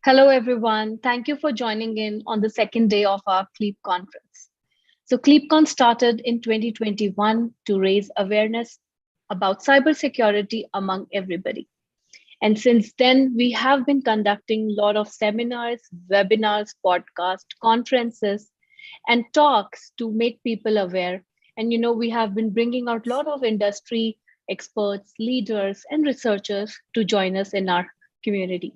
Hello, everyone. Thank you for joining in on the second day of our CLEAP conference. So CLEAPCon started in 2021 to raise awareness about cybersecurity among everybody. And since then, we have been conducting a lot of seminars, webinars, podcasts, conferences, and talks to make people aware. And we have been bringing out a lot of industry experts, leaders, and researchers to join us in our community.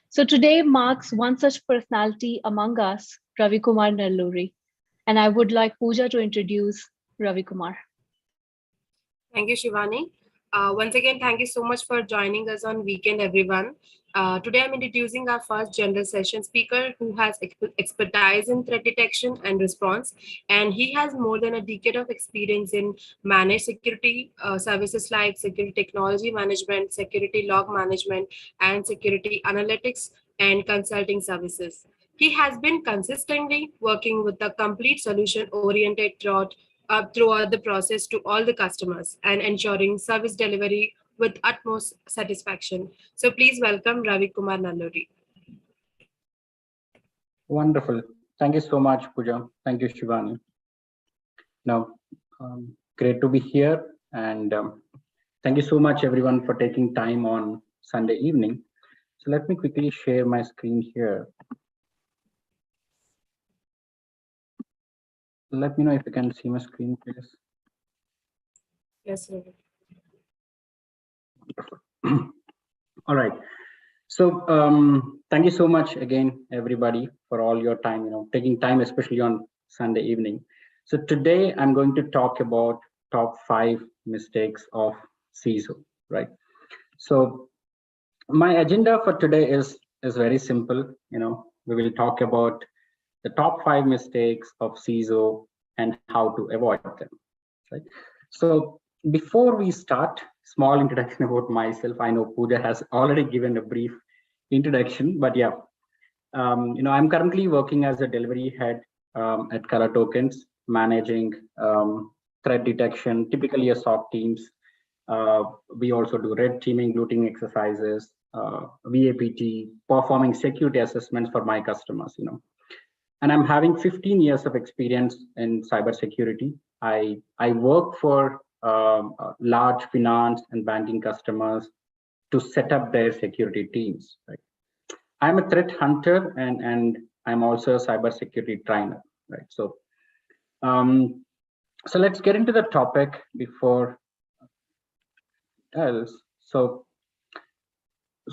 So today marks one such personality among us, Ravi Kumar Nalluri. And I would like Pooja to introduce Ravi Kumar. Thank you, Shivani. Once again, thank you so much for joining us on Weekend, everyone. Today, I'm introducing our first general session speaker who has expertise in threat detection and response. And he has more than a decade of experience in managed security services like security technology management, security log management, and security analytics and consulting services. He has been consistently working with a complete solution-oriented throughout the process to all the customers and ensuring service delivery with utmost satisfaction. So please welcome Ravi Kumar Nalluri. Wonderful. Thank you so much, Pooja. Thank you, Shivani. Now, great to be here. And thank you so much, everyone, for taking time on Sunday evening. So let me quickly share my screen here. Let me know if you can see my screen, please. Yes, sir. All right. So thank you so much again, everybody, for all your time, taking time, especially on Sunday evening. So today I'm going to talk about top 5 mistakes of CISO, right? So my agenda for today is very simple. We will talk about the top 5 mistakes of CISO and how to avoid them, right? So before we start, small introduction about myself. I know Pooja has already given a brief introduction, but yeah, I'm currently working as a delivery head at Color Tokens, managing threat detection, typically a SOC teams. We also do red teaming, blue teaming exercises, VAPT, performing security assessments for my customers, And I'm having 15 years of experience in cybersecurity. I work for large finance and banking customers to set up their security teams. Right? I'm a threat hunter and I'm also a cybersecurity trainer. Right? So let's get into the topic before else. So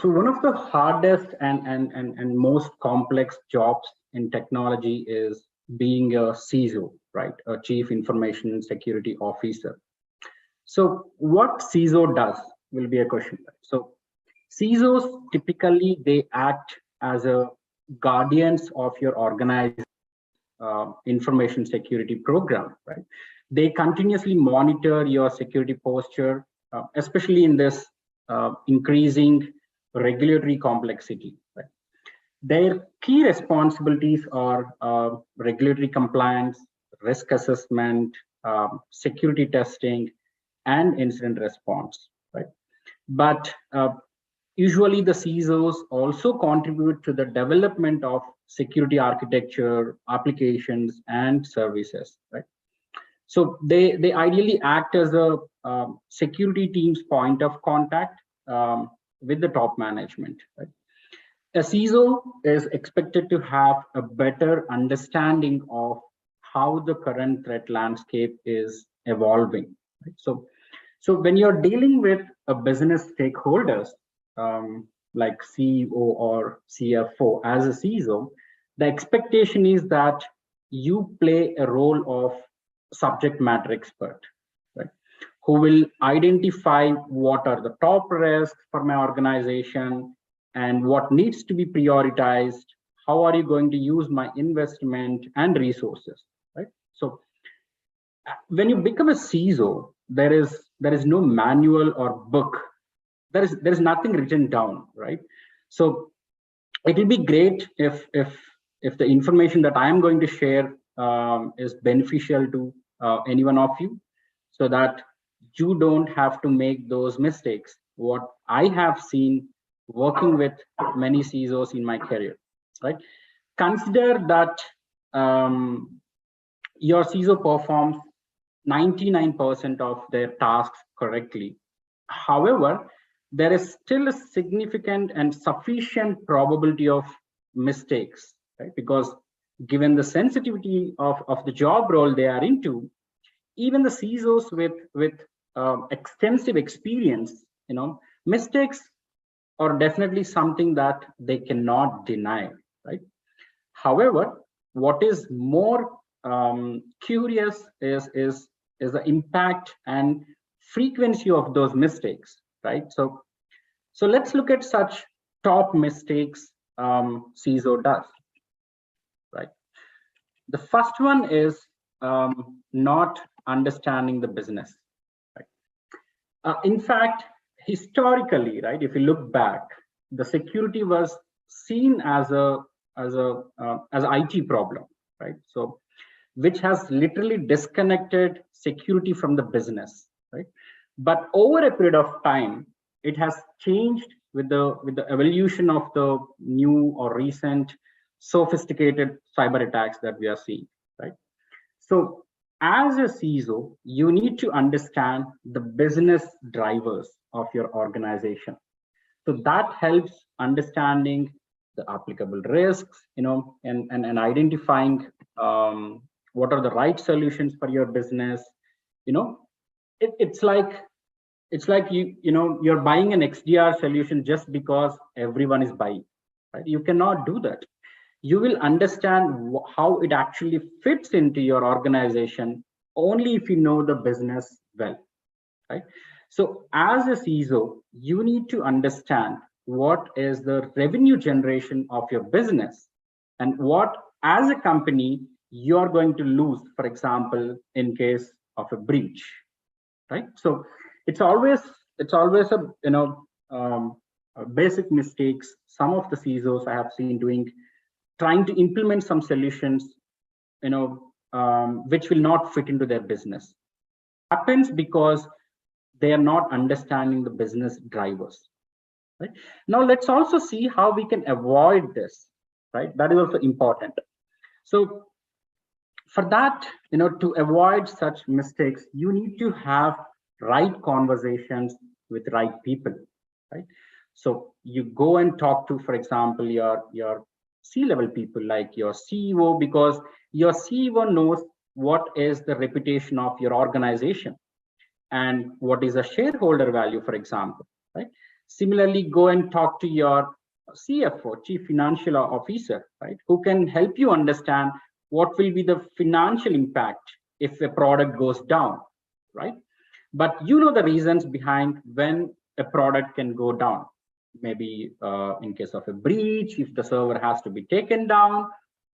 one of the hardest and most complex jobs in technology is being a CISO, right? A Chief Information Security Officer. So what CISO does will be a question. So CISOs typically they act as a guardians of your organized information security program, right? They continuously monitor your security posture, especially in this increasing regulatory complexity. Right? Their key responsibilities are regulatory compliance, risk assessment, security testing, and incident response. Right? But usually the CISOs also contribute to the development of security architecture, applications, and services. Right? So they ideally act as a security team's point of contact with the top management. Right? A CISO is expected to have a better understanding of how the current threat landscape is evolving. Right? So when you're dealing with a business stakeholders like CEO or CFO as a CISO, the expectation is that you play a role of subject matter expert, right? Who will identify what are the top risks for my organization and what needs to be prioritized. How are you going to use my investment and resources, right? So when you become a CISO, there is no manual or book. There is nothing written down, right? So it will be great if the information that I am going to share is beneficial to any one of you, so that you don't have to make those mistakes. What I have seen working with many CISOs in my career, right? Consider that your CISO performs 99% of their tasks correctly. However, there is still a significant and sufficient probability of mistakes, right? Because given the sensitivity of the job role they are into, even the CISOs with extensive experience, mistakes are definitely something that they cannot deny, right? However, what is more curious is the impact and frequency of those mistakes, right? So let's look at such top mistakes CISO does, right? The first one is not understanding the business, right? In fact, historically, right, if you look back, the security was seen as as an IT problem, right? So which has literally disconnected security from the business, right? But over a period of time, it has changed with the evolution of the new or recent sophisticated cyber attacks that we are seeing, right? So as a CISO, you need to understand the business drivers of your organization. So that helps understanding the applicable risks, and identifying what are the right solutions for your business. It's like you're buying an XDR solution just because everyone is buying, right? You cannot do that. You will understand how it actually fits into your organization only if you know the business well, right? So as a CISO, you need to understand what is the revenue generation of your business and what, as a company, you're going to lose, for example, in case of a breach, right? So it's always basic mistakes some of the CISOs I have seen doing, trying to implement some solutions, which will not fit into their business. Happens because they are not understanding the business drivers, right? Now let's also see how we can avoid this, right? That is also important. So for that, to avoid such mistakes, you need to have right conversations with right people, right? So you go and talk to, for example, your C-level people like your CEO, because your CEO knows what is the reputation of your organization and what is a shareholder value, for example, right? Similarly, go and talk to your CFO, Chief Financial Officer, right? Who can help you understand what will be the financial impact if a product goes down, right? But you know the reasons behind when a product can go down. Maybe in case of a breach, if the server has to be taken down,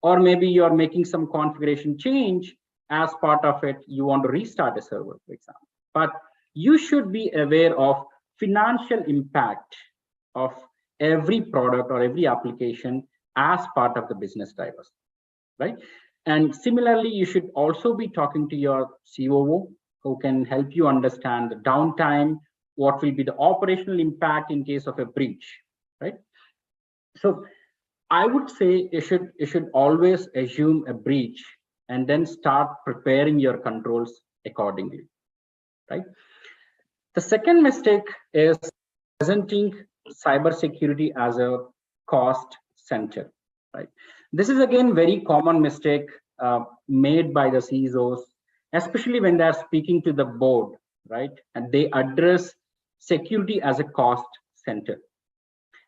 or maybe you're making some configuration change as part of it, you want to restart a server, for example. But you should be aware of financial impact of every product or every application as part of the business drivers, right? And similarly, you should also be talking to your COO, who can help you understand the downtime, what will be the operational impact in case of a breach, right? So I would say you should always assume a breach and then start preparing your controls accordingly, right? The second mistake is presenting cybersecurity as a cost center, right? This is again very common mistake made by the CISOs, especially when they are speaking to the board, right? And they address security as a cost center.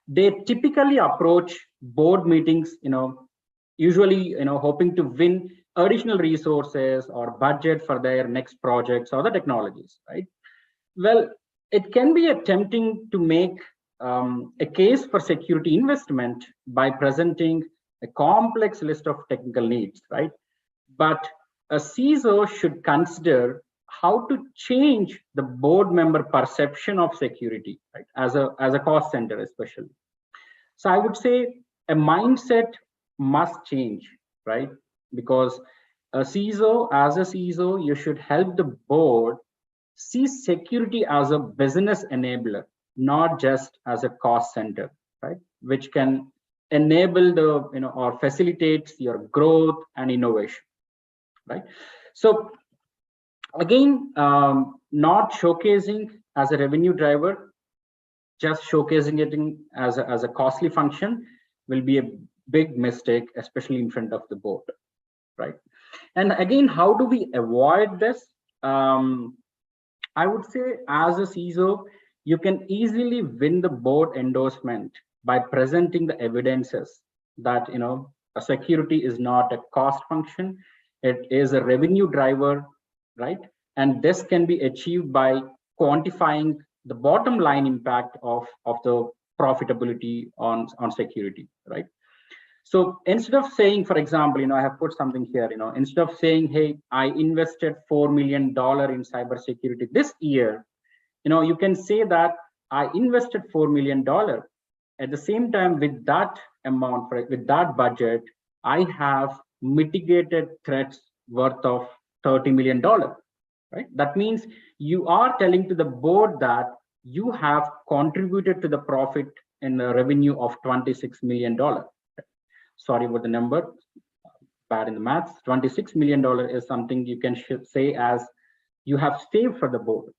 They typically approach board meetings, usually, hoping to win additional resources or budget for their next projects or the technologies, right? Well, it can be tempting to make a case for security investment by presenting a complex list of technical needs, right? But a CISO should consider how to change the board member perception of security, right? As a cost center, especially. So I would say a mindset must change, right? Because as a CISO, you should help the board see security as a business enabler, not just as a cost center, right? Which can enable the, or facilitates your growth and innovation, right? So again, not showcasing as a revenue driver, just showcasing it as a costly function will be a big mistake, especially in front of the board, right? And again, how do we avoid this? I would say as a CISO, you can easily win the board endorsement by presenting the evidences that, a security is not a cost function, it is a revenue driver, right? And this can be achieved by quantifying the bottom line impact of the profitability on security, right? So instead of saying, for example, I have put something here, instead of saying, hey, I invested $4 million in cybersecurity this year, you can say that I invested $4 million. At the same time, with that amount, with that budget, I have mitigated threats worth of $30 million, right? That means you are telling to the board that you have contributed to the profit in the revenue of $26 million. Sorry about the number, bad in the maths. $26 million is something you can say as you have saved for the board,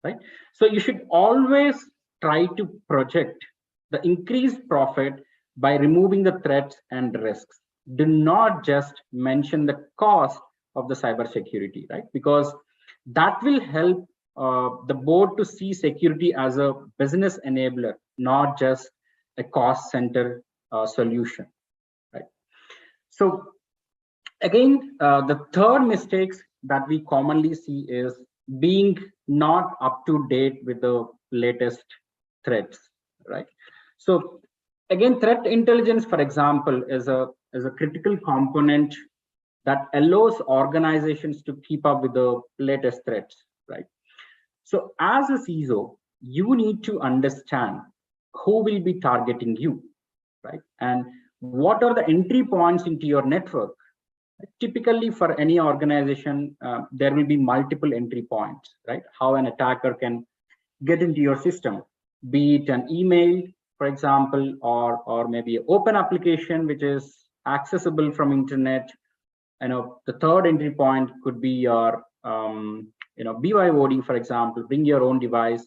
right? So you should always try to project the increased profit by removing the threats and risks. Do not just mention the cost of the cybersecurity, right? Because that will help the board to see security as a business enabler, not just a cost center solution. So again, the third mistakes that we commonly see is being not up to date with the latest threats, right? So again, threat intelligence, for example, is a critical component that allows organizations to keep up with the latest threats, right? So as a CISO, you need to understand who will be targeting you, right? And what are the entry points into your network? Typically, for any organization, there will be multiple entry points, right? How an attacker can get into your system, be it an email, for example, or maybe an open application which is accessible from internet. The third entry point could be your, BYOD, for example, bring your own device,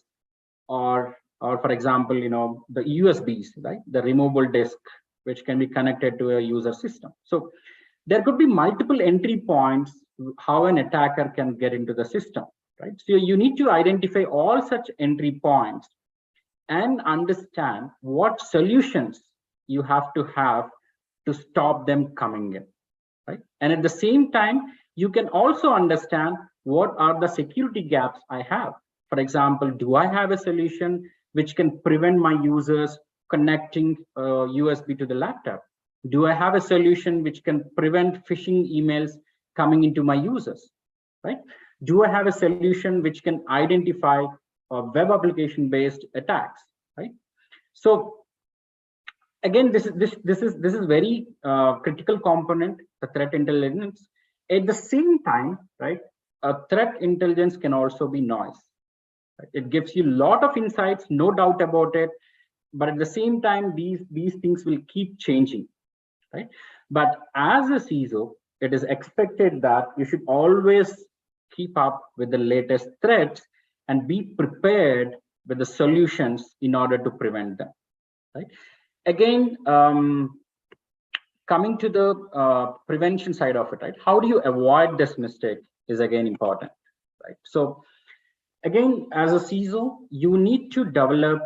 or for example, the USBs, right? The removable disk, which can be connected to a user system. So there could be multiple entry points how an attacker can get into the system, right? So you need to identify all such entry points and understand what solutions you have to stop them coming in, right? And at the same time, you can also understand what are the security gaps I have. For example, do I have a solution which can prevent my users connecting USB to the laptop? Do I have a solution which can prevent phishing emails coming into my users, right? Do I have a solution which can identify web application based attacks, right? So again, this is very critical component, the threat intelligence. At the same time, right, threat intelligence can also be noise. Right? It gives you a lot of insights, no doubt about it. But at the same time, these things will keep changing, right? But as a CISO, it is expected that you should always keep up with the latest threats and be prepared with the solutions in order to prevent them, right? Again, coming to the prevention side of it, right? How do you avoid this mistake is again important, right? So again, as a CISO, you need to develop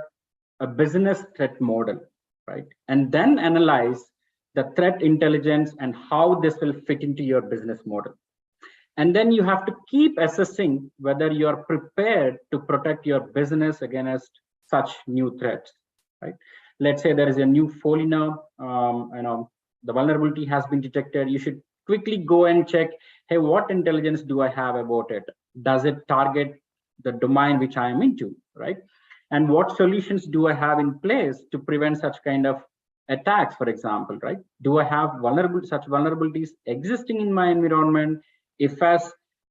a business threat model, right? And then analyze the threat intelligence and how this will fit into your business model. And then you have to keep assessing whether you are prepared to protect your business against such new threats, right? Let's say there is a new Folina, the vulnerability has been detected. You should quickly go and check, hey, what intelligence do I have about it? Does it target the domain which I am into, right? And what solutions do I have in place to prevent such kind of attacks, for example, right? Do I have such vulnerabilities existing in my environment? If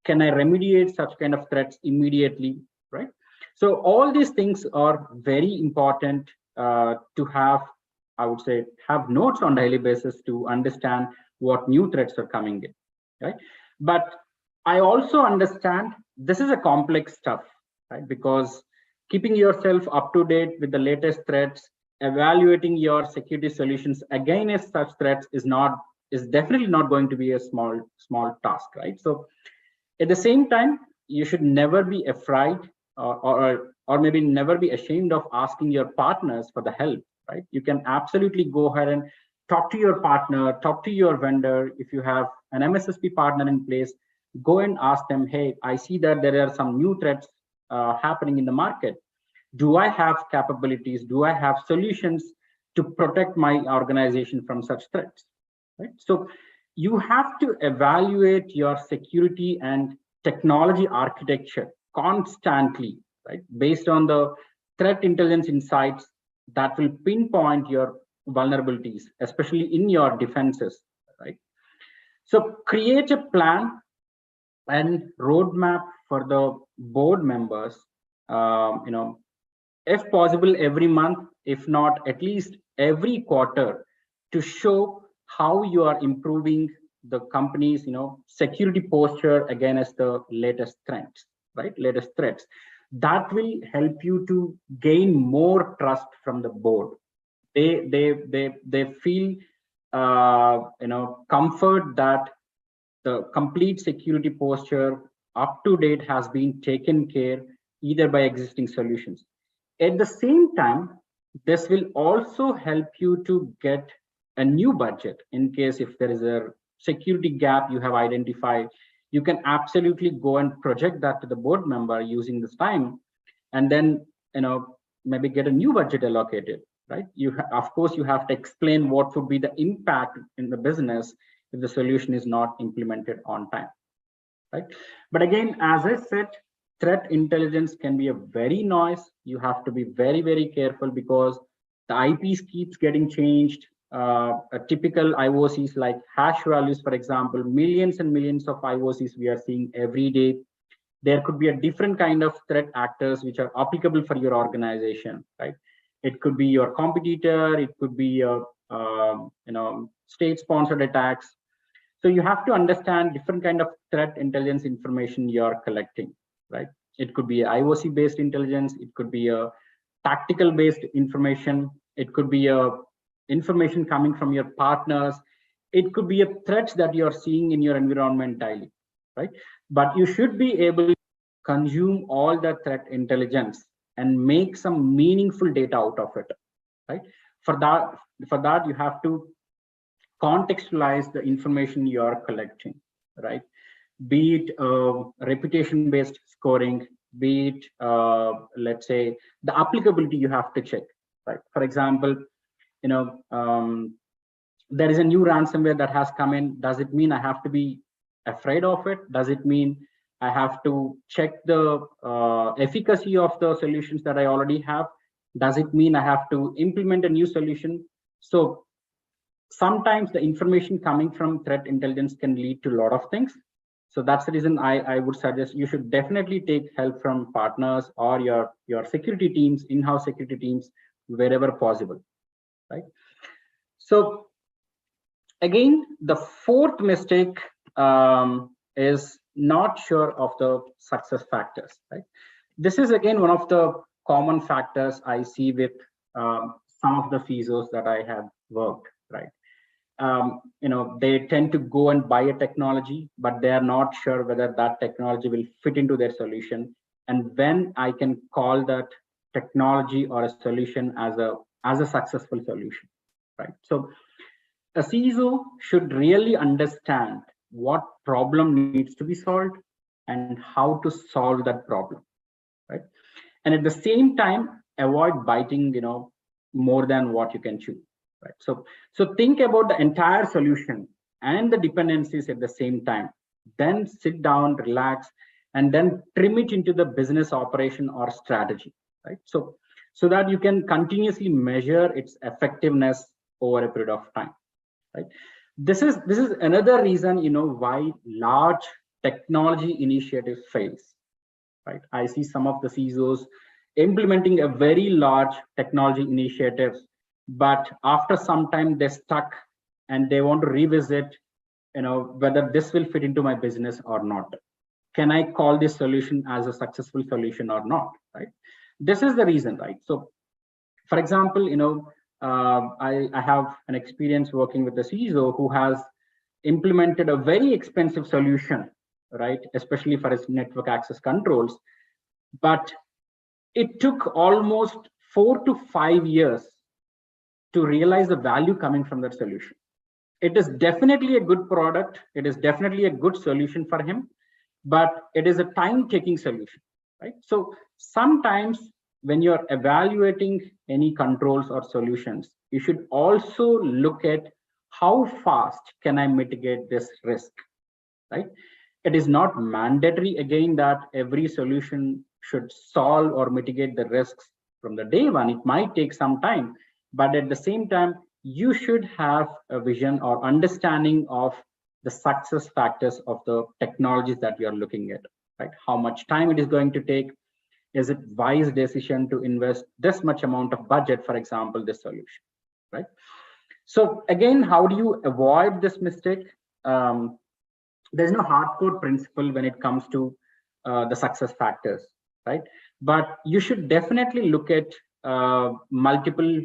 Can I remediate such kind of threats immediately, right? So all these things are very important to have, I would say, have notes on daily basis to understand what new threats are coming in, right? But I also understand this is a complex stuff, right? Because keeping yourself up to date with the latest threats, evaluating your security solutions against such threats is definitely not going to be a small task, right? So at the same time, you should never be afraid or maybe never be ashamed of asking your partners for the help, right? You can absolutely go ahead and talk to your partner, talk to your vendor. If you have an MSSP partner in place, go and ask them, hey, I see that there are some new threats happening in the market. Do I have capabilities? Do I have solutions to protect my organization from such threats? Right? So you have to evaluate your security and technology architecture constantly, right? Based on the threat intelligence insights that will pinpoint your vulnerabilities, especially in your defenses, right? So create a plan and roadmap for the board members, you know, if possible every month, if not at least every quarter, to show how you are improving the company's, you know, security posture against the latest threats, right? Latest threats. That will help you to gain more trust from the board. They feel you know, comfort that the complete security posture up to date has been taken care either by existing solutions. At the same time, this will also help you to get a new budget in case if there is a security gap you have identified. You can absolutely go and project that to the board member using this time, and then, you know, maybe get a new budget allocated, right? Of course, you have to explain what would be the impact in the business if the solution is not implemented on time, right? But again, as I said, threat intelligence can be a very noise. You have to be very careful because the IPs keeps getting changed. A typical IOCs like hash values, for example, millions and millions of IOCs we are seeing every day. There could be a different kind of threat actors which are applicable for your organization, right? It could be your competitor, it could be your you know, state-sponsored attacks. So you have to understand different kind of threat intelligence information you're collecting, right? It could be IOC based intelligence, it could be a tactical based information, it could be a information coming from your partners, it could be a threats that you're seeing in your environment daily, right? But you should be able to consume all that threat intelligence and make some meaningful data out of it, right? For that you have to contextualize the information you are collecting, right? Be it reputation based scoring, be it let's say the applicability you have to check, right? For example, you know, there is a new ransomware that has come in. Does it mean I have to be afraid of it? Does it mean I have to check the efficacy of the solutions that I already have? Does it mean I have to implement a new solution? So sometimes the information coming from threat intelligence can lead to a lot of things. So that's the reason I would suggest you should definitely take help from partners or your security teams, in-house security teams, wherever possible, right? So again, the fourth mistake is not sure of the success factors, right? This is again one of the common factors I see with some of the CISOs that I have worked, right? You know, they tend to go and buy a technology, but they are not sure whether that technology will fit into their solution, and when I can call that technology or a solution as a successful solution, right? So a CISO should really understand what problem needs to be solved and how to solve that problem, right? And at the same time, avoid biting, you know, more than what you can chew, right? So think about the entire solution and the dependencies at the same time. Then sit down, relax, and then trim it into the business operation or strategy, right? So that you can continuously measure its effectiveness over a period of time, right? This is another reason, you know, why large technology initiative fails, right? I see some of the CISOs implementing a very large technology initiatives, but after some time they're stuck and they want to revisit, whether this will fit into my business or not. Can I call this solution as a successful solution or not, right? This is the reason, right? So for example, I have an experience working with a CISO who has implemented a very expensive solution, right? Especially for its network access controls. But it took almost 4 to 5 years to realize the value coming from that solution. It is definitely a good product. It is definitely a good solution for him, but it is a time-taking solution, right? So sometimes when you're evaluating any controls or solutions, you should also look at how fast can I mitigate this risk, right? It is not mandatory again that every solution should solve or mitigate the risks from the day one. It might take some time, but at the same time, you should have a vision or understanding of the success factors of the technologies that you are looking at, right? How much time it is going to take? Is it wise decision to invest this much amount of budget, for example, this solution, right? So again, how do you avoid this mistake? There's no hardcore principle when it comes to the success factors, right? But you should definitely look at multiple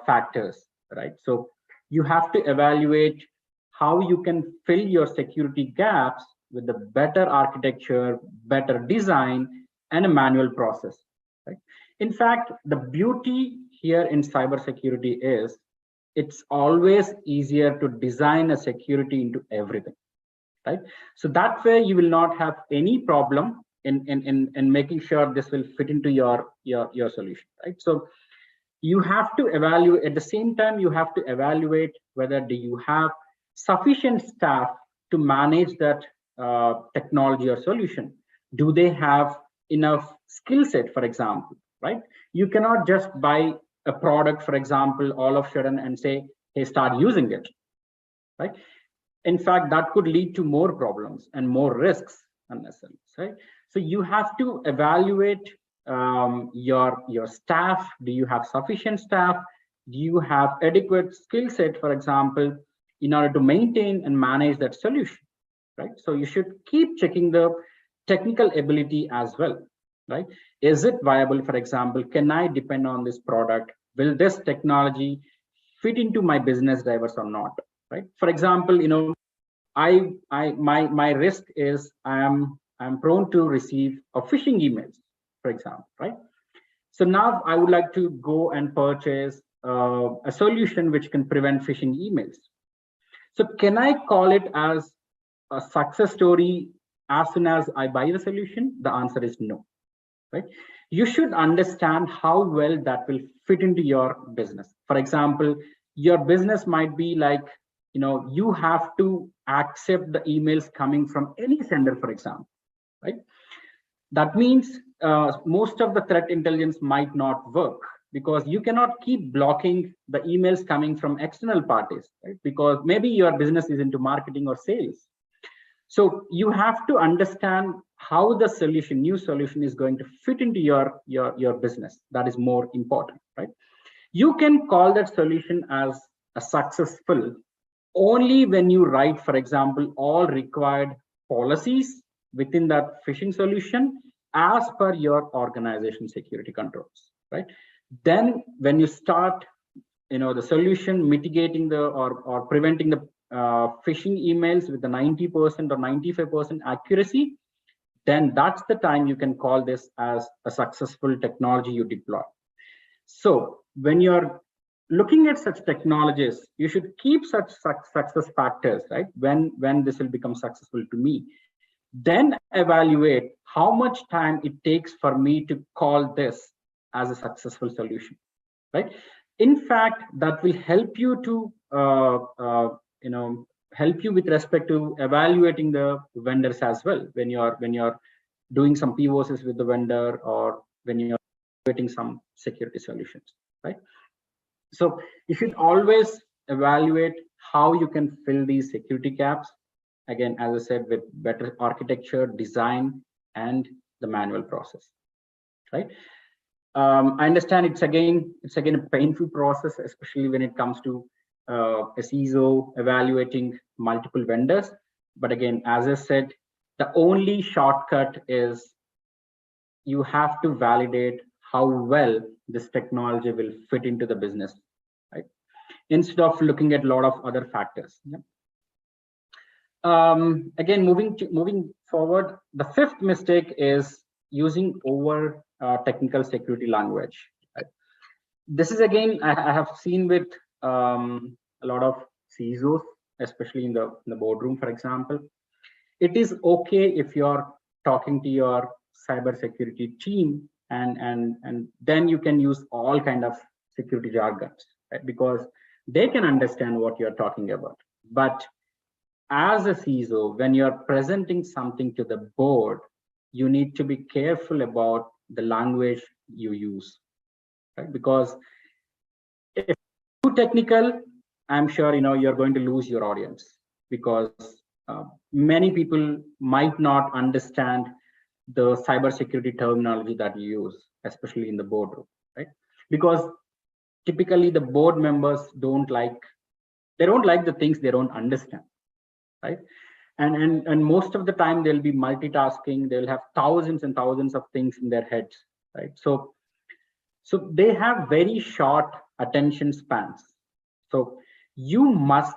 factors, right? So you have to evaluate how you can fill your security gaps with the better architecture, better design, and a manual process, right? In fact, the beauty here in cybersecurity is it's always easier to design a security into everything, right? So that way you will not have any problem in making sure this will fit into your solution, right? So you have to evaluate, at the same time you have to evaluate whether do you have sufficient staff to manage that technology or solution. Do they have enough skill set, for example, right? You cannot just buy a product, for example, all of a sudden and say, hey, start using it, right? In fact, that could lead to more problems and more risks unnecessarily, right? So you have to evaluate your staff. Do you have sufficient staff? Do you have adequate skill set, for example, in order to maintain and manage that solution, right? So you should keep checking the technical ability as well, right? Is it viable? For example, can I depend on this product? Will this technology fit into my business drivers or not, right? For example, my risk is I'm prone to receive a phishing emails, for example, right? So now I would like to go and purchase a solution which can prevent phishing emails. So can I call it as a success story as soon as I buy the solution? The answer is no, right? You should understand how well that will fit into your business. For example, your business might be like, you have to accept the emails coming from any sender, for example, right? That means most of the threat intelligence might not work because you cannot keep blocking the emails coming from external parties, right? Because maybe your business is into marketing or sales. So you have to understand how the solution, new solution, is going to fit into your business. That is more important, right? You can call that solution as a successful only when you write, for example, all required policies within that phishing solution as per your organization security controls, right? Then when you start, the solution mitigating the or preventing the phishing emails with the 90% or 95% accuracy, then that's the time you can call this as a successful technology you deploy. So when you're looking at such technologies, you should keep such success factors, right? When this will become successful to me, then evaluate how much time it takes for me to call this as a successful solution, right? In fact, that will help you to help you with respect to evaluating the vendors as well when you're doing some POCs with the vendor or when you're evaluating some security solutions, right? So you should always evaluate how you can fill these security gaps again, as I said, with better architecture, design, and the manual process, right? I understand it's again a painful process, especially when it comes to a CISO evaluating multiple vendors. But again, as I said, the only shortcut is you have to validate how well this technology will fit into the business, right? Instead of looking at a lot of other factors. Yeah. Again, moving forward, the fifth mistake is using over technical security language. Right? This is again I have seen with a lot of CISOs, especially in the boardroom, for example. It is okay if you're talking to your cybersecurity team, and then you can use all kind of security jargons, right? Because they can understand what you're talking about. But as a CISO, when you're presenting something to the board, you need to be careful about the language you use, right? Because if too technical, I'm sure you're going to lose your audience, because many people might not understand the cybersecurity terminology that you use, especially in the boardroom, right? Because typically the board members don't like the things they don't understand, right? And most of the time they'll be multitasking. They'll have thousands and thousands of things in their heads, right? So they have very short attention spans. So you must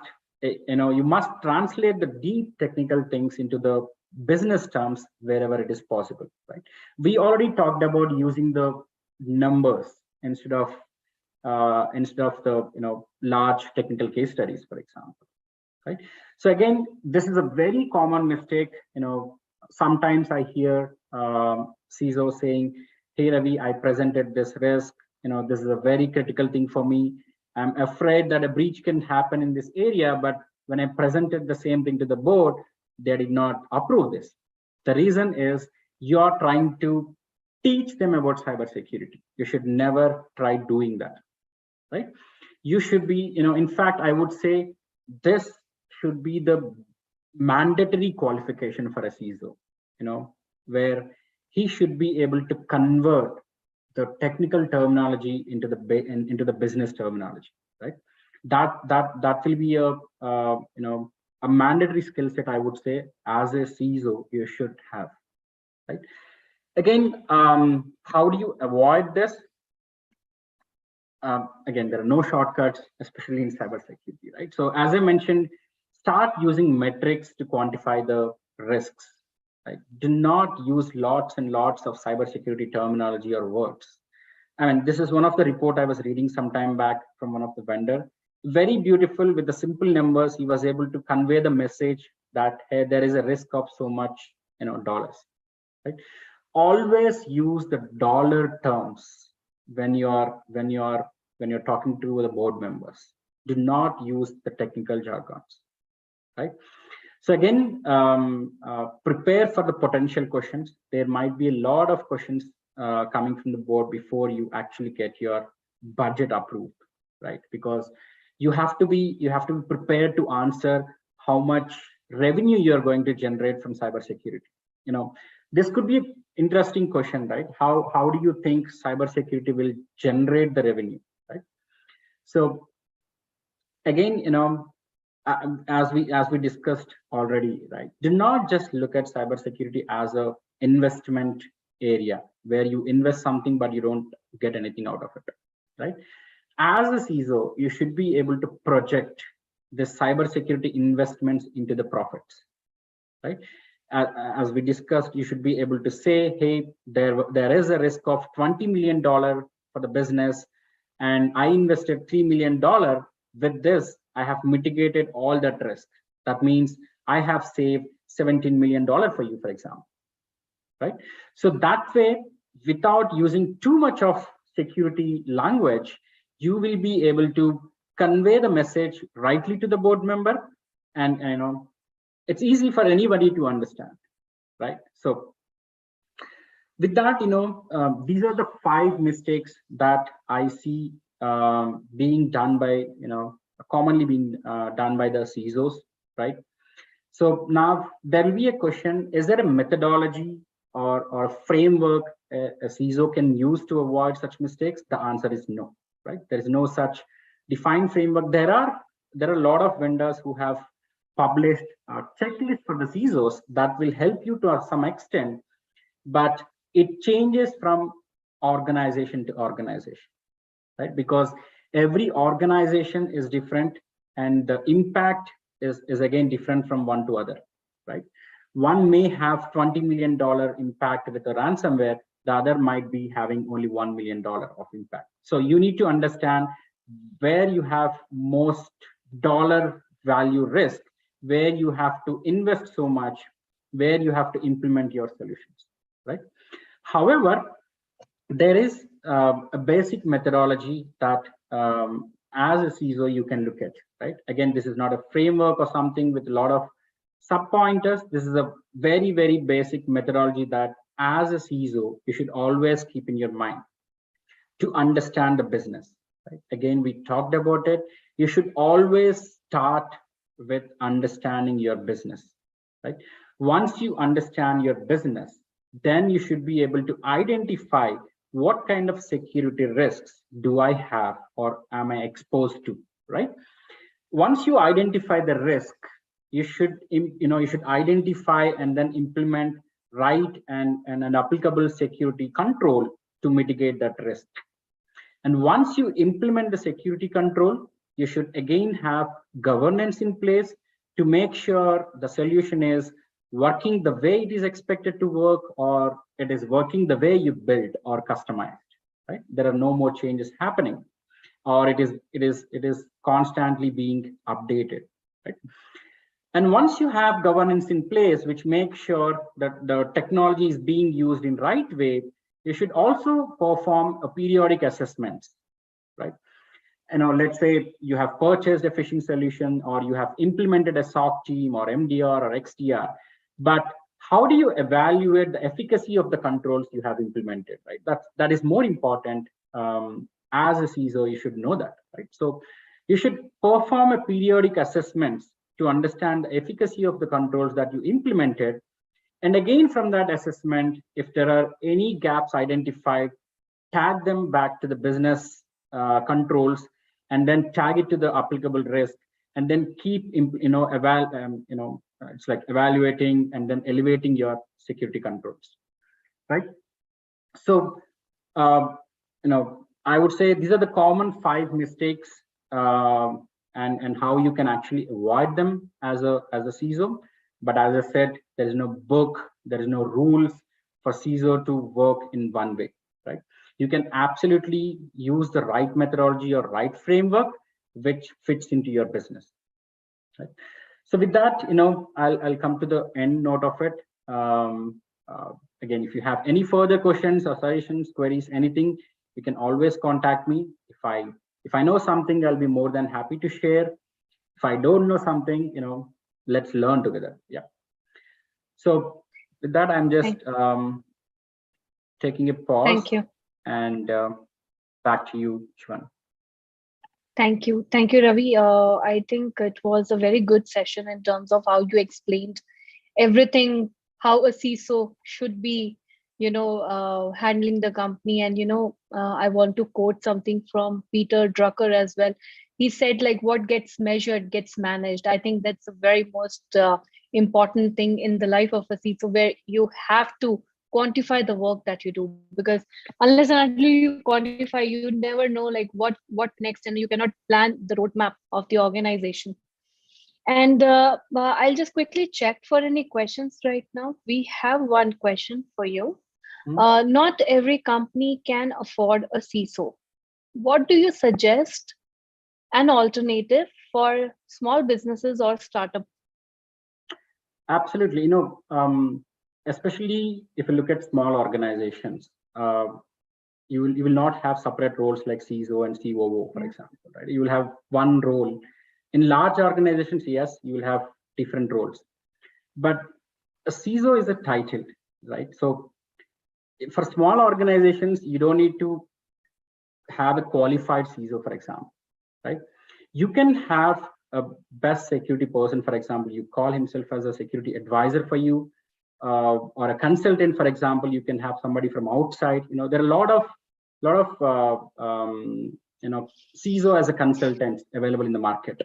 translate the deep technical things into the business terms wherever it is possible, right? We already talked about using the numbers instead of the large technical case studies, for example, right? So again, this is a very common mistake. Sometimes I hear CISO saying, "Hey Ravi, I presented this risk. This is a very critical thing for me. I'm afraid that a breach can happen in this area, but when I presented the same thing to the board, they did not approve this." The reason is you're trying to teach them about cybersecurity. You should never try doing that, right? You should be, in fact, I would say this should be the mandatory qualification for a CISO, where he should be able to convert the technical terminology into the business terminology, right? That will be a mandatory skill set, I would say, as a CISO you should have, right? Again, how do you avoid this? Again, there are no shortcuts, especially in cybersecurity, right? So as I mentioned, start using metrics to quantify the risks, right? Do not use lots and lots of cybersecurity terminology or words. I mean, this is one of the report I was reading some time back from one of the vendor. Very beautiful with the simple numbers. He was able to convey the message that, hey, there is a risk of so much, dollars, right? Always use the dollar terms when you're talking to the board members. Do not use the technical jargons, right? So again, prepare for the potential questions. There might be a lot of questions coming from the board before you actually get your budget approved, right? Because you have to be prepared to answer how much revenue you're going to generate from cybersecurity. This could be an interesting question, right? How do you think cybersecurity will generate the revenue, right? So again, as we discussed already, right? Do not just look at cybersecurity as a investment area where you invest something but you don't get anything out of it, right? As a CISO, you should be able to project the cybersecurity investments into the profits, right? As we discussed, you should be able to say, hey, there is a risk of $20 million for the business, and I invested $3 million. With this, I have mitigated all that risk. That means I have saved $17 million for you, for example, right? So that way, without using too much of security language, you will be able to convey the message rightly to the board member, and it's easy for anybody to understand, right? So with that, these are the 5 mistakes that I see being done by, commonly being done by the CISOs, right? So now there will be a question, is there a methodology or a framework a CISO can use to avoid such mistakes? The answer is no, right? There is no such defined framework. There are a lot of vendors who have published checklists for the CISOs that will help you to some extent, but it changes from organization to organization, right? Because every organization is different and the impact is again different from one to other, right? One may have $20 million impact with a ransomware, the other might be having only $1 million of impact. So you need to understand where you have most dollar value risk, where you have to invest so much, where you have to implement your solutions, right? However, there is a basic methodology that as a CISO you can look at, right? Again, this is not a framework or something with a lot of sub pointers. This is a very, very basic methodology that as a CISO you should always keep in your mind to understand the business, right? Again, we talked about it. You should always start with understanding your business, right? Once you understand your business, then you should be able to identify what kind of security risks do I have or am I exposed to, right? Once you identify the risk, you should identify and then implement right and an applicable security control to mitigate that risk. And once you implement the security control, you should again have governance in place to make sure the solution is working the way it is expected to work, or it is working the way you built or customized, right? There are no more changes happening, or it is constantly being updated, right? And once you have governance in place, which makes sure that the technology is being used in right way, you should also perform a periodic assessments, right? Let's say you have purchased a phishing solution, or you have implemented a SOC team or MDR or XDR, but how do you evaluate the efficacy of the controls you have implemented, right? That is more important. As a CISO, you should know that, right? So you should perform a periodic assessments to understand the efficacy of the controls that you implemented. And again, from that assessment, if there are any gaps identified, tag them back to the business controls, and then tag it to the applicable risk, and then keep it's like evaluating and then elevating your security controls, right? So I would say these are the common 5 mistakes and how you can actually avoid them as a CISO. But as I said, there is no book, there is no rules for CISO to work in one way, right? You can absolutely use the right methodology or right framework which fits into your business, right? So with that, I'll come to the end note of it. Again, if you have any further questions or suggestions, queries, anything, you can always contact me. If I know something, I'll be more than happy to share. If I don't know something, let's learn together. Yeah. So with that, I'm just taking a pause. Thank you. And back to you, Shwan. Thank you, Ravi. I think it was a very good session in terms of how you explained everything, how a CISO should be, handling the company. And I want to quote something from Peter Drucker as well. He said, like, what gets measured gets managed. I think that's the very most important thing in the life of a CISO, where you have to quantify the work that you do, because unless and until you quantify, you never know like what next, and you cannot plan the roadmap of the organization. And I'll just quickly check for any questions right now. We have one question for you. Not every company can afford a CISO. What do you suggest an alternative for small businesses or startup? Absolutely. Especially if you look at small organizations, you will not have separate roles like CISO and COO, for example, right? You will have one role. In large organizations, yes, you will have different roles, but a CISO is a title, right? So for small organizations, you don't need to have a qualified CISO, for example, right? You can have a best security person, for example, you call himself as a security advisor for you, or a consultant, for example, you can have somebody from outside. There are a lot of CISO as a consultant available in the market,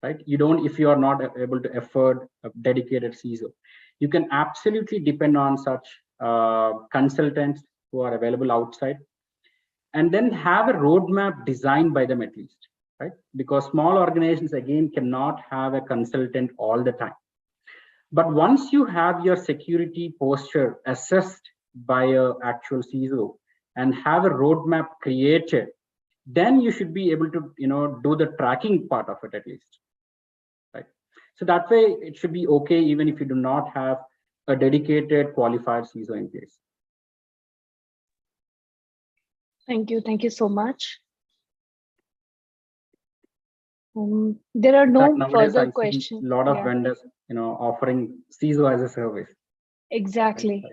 right? If you are not able to afford a dedicated CISO, you can absolutely depend on such consultants who are available outside, and then have a roadmap designed by them at least, right? Because small organizations, again, cannot have a consultant all the time. But once you have your security posture assessed by an actual CISO and have a roadmap created, then you should be able to do the tracking part of it at least, right? So that way it should be okay even if you do not have a dedicated qualified CISO in place. Thank you so much. There are no nowadays, further I questions. see a lot of vendors offering CISO as a service. Exactly.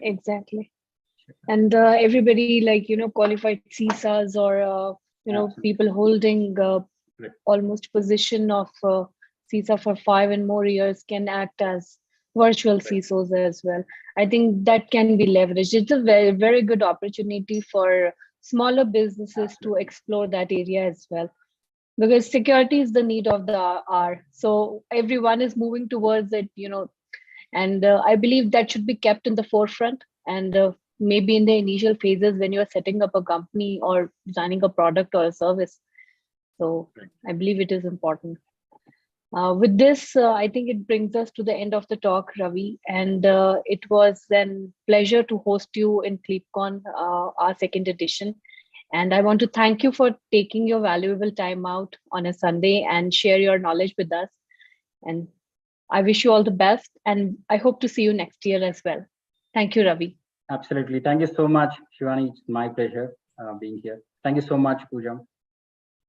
And everybody, like qualified CISOs or people holding almost position of CISO for 5 and more years can act as virtual CISOs as well. I think that can be leveraged. It's a very, very good opportunity for smaller businesses to explore that area as well, because security is the need of the hour. So everyone is moving towards it, and I believe that should be kept in the forefront. And maybe in the initial phases when you're setting up a company or designing a product or a service. So I believe it is important. With this, I think it brings us to the end of the talk, Ravi. And it was a pleasure to host you in CleapCon, our second edition. And I want to thank you for taking your valuable time out on a Sunday and share your knowledge with us. And I wish you all the best. And I hope to see you next year as well. Thank you, Ravi. Absolutely. Thank you so much, Shivani. It's my pleasure being here. Thank you so much, Pooja.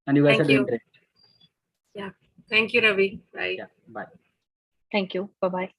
And you guys are doing great. Yeah. Thank you, Ravi. Bye. Yeah. Bye. Thank you. Bye-bye.